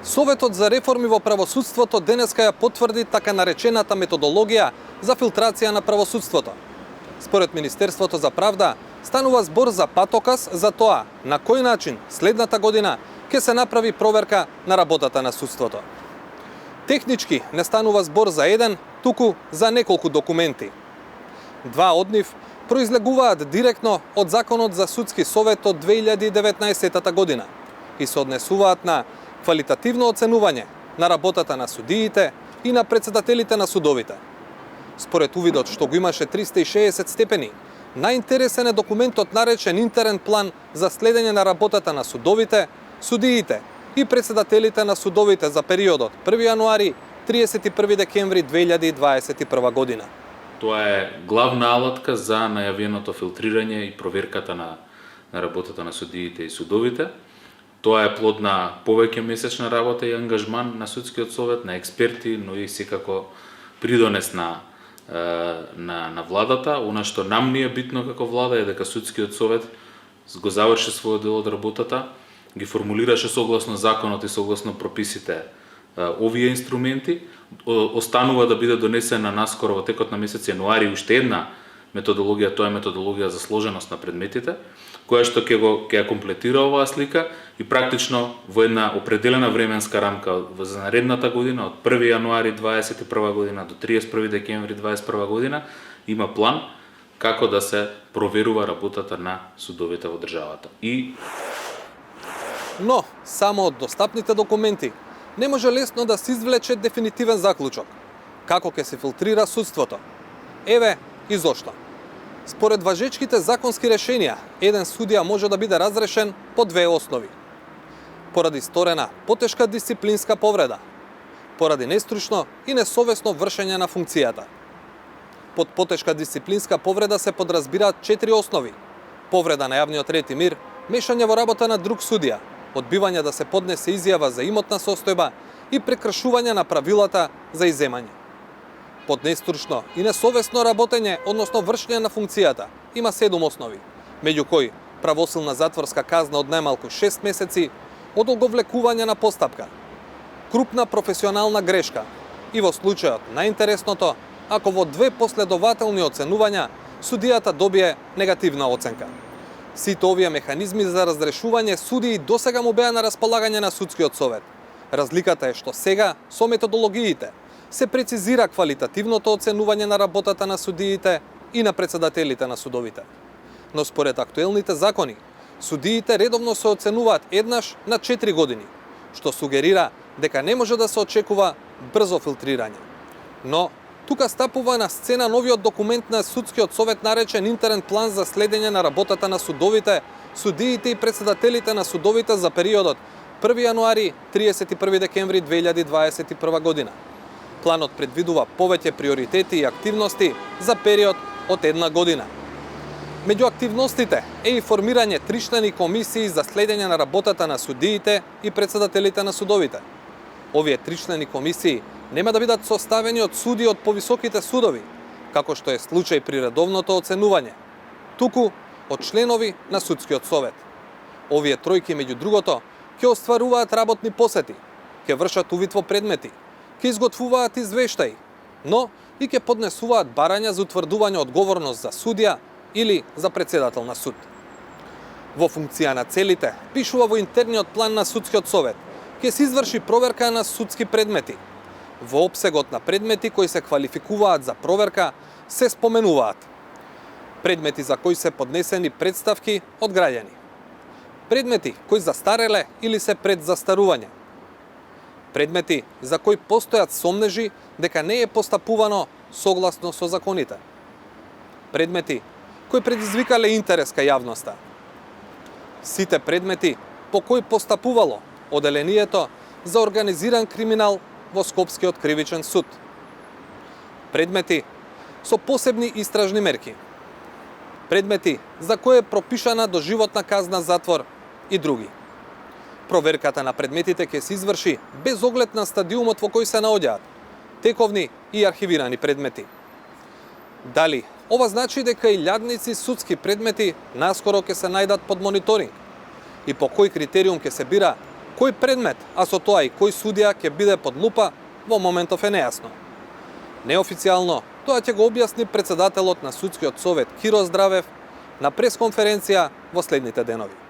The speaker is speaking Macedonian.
Советот за реформи во правосудството денеска ја потврди така наречената методологија за филтрација на правосудството. Според Министерството за правда, станува збор за патоказ за тоа на кој начин следната година ќе се направи проверка на работата на судството. Технички не станува збор за еден, туку за неколку документи. Два од нив произлегуваат директно од Законот за судски совет од 2019 година и се однесуваат на квалитативно оценување на работата на судиите и на председателите на судовите. Според увидот што го имаше 360 степени, најинтересен е документот наречен Интерен план за следење на работата на судовите, судиите и председателите на судовите за периодот 1 јануари 31 декември 2021 година. Тоа е главна алатка за најавеното филтрирање и проверката на работата на судиите и судовите. Тоа е плод на повеќе месечна работа и ангажман на судскиот совет, на експерти, но и секако придонес на владата. Она што нам ни е битно како влада е дека судскиот совет го заврши својот дел од работата, ги формулираше согласно законот и согласно прописите овие инструменти. Останува да биде донесена наскоро во текот на месец јануари уште една методологија, тоа е методологија за сложеност на предметите, која што ќе ја комплетира оваа слика и практично во една определена временска рамка за наредната година, од 1 јануари 2021 година до 31 декември 2021 година, има план како да се проверува работата на судовите во државата. Но, само од достапните документи не може лесно да се извлече дефинитивен заклучок. Како ќе се филтрира судството? Еве и зошто. Според важечките законски решенија, еден судија може да биде разрешен по две основи. Поради сторена потешка дисциплинска повреда, поради нестручно и несовесно вршење на функцијата. Под потешка дисциплинска повреда се подразбираат 4 основи: повреда на јавниот ред и мир, мешање во работа на друг судија, одбивање да се поднесе изјава за имотна состојба и прекршување на правилата за иземање. Под нестручно и несовесно работење, односно вршење на функцијата, има 7 основи, меѓу кои правосилна затворска казна од најмалку 6 месеци, одолговлекување на постапка, крупна професионална грешка и во случајот најинтересното, ако во 2 последователни оценувања судијата добие негативна оценка. Сите овие механизми за разрешување судии досега му беа на располагање на судскиот совет. Разликата е што сега со методологиите се прецизира квалитативното оценување на работата на судиите и на председателите на судовите. Но според актуелните закони, судиите редовно се оценуваат еднаш на 4 години, што сугерира дека не може да се очекува брзо филтрирање. Но тука стапува на сцена новиот документ на судскиот совет наречен Интерен план за следење на работата на судовите, судиите и председателите на судовите за периодот 1 јануари 31 декември 2021 година. Планот предвидува повеќе приоритети и активности за период од една година. Меѓу активностите е и формирање тричлени комисии за следење на работата на судиите и председателите на судовите. Овие тричлени комисии нема да бидат составени од суди од повисоките судови, како што е случај при редовното оценување, туку од членови на судскиот совет. Овие тројки, меѓу другото, ќе остваруваат работни посети, ќе вршат увид во предмети, ќе изготвуваат извештаи, но и ќе поднесуваат барања за утврдување одговорност за судија или за председател на суд. Во функција на целите, пишува во интерниот план на судскиот совет, ќе се изврши проверка на судски предмети. Во опсегот на предмети кои се квалификуваат за проверка се споменуваат предмети за кои се поднесени представки од граѓани, предмети кои застареле или се пред застарување, предмети за кои постојат сомнежи дека не е постапувано согласно со законите, предмети кои предизвикале интерес кај јавноста, сите предмети по кои постапувало оделението за организиран криминал во Скопскиот кривичен суд, предмети со посебни истражни мерки, предмети за кои е пропишана доживотна казна затвор и други. Проверката на предметите ќе се изврши без оглед на стадиумот во кој се наоѓаат, тековни и архивирани предмети. Дали ова значи дека илјадници судски предмети наскоро ќе се најдат под мониторинг и по кој критериум ќе се бира Кој предмет, а со тоа и кој судија ќе биде под лупа, во моментов е нејасно. Неофицијално, тоа ќе го објасни председателот на Судскиот совет Киро Здравев на пресконференција во следните денови.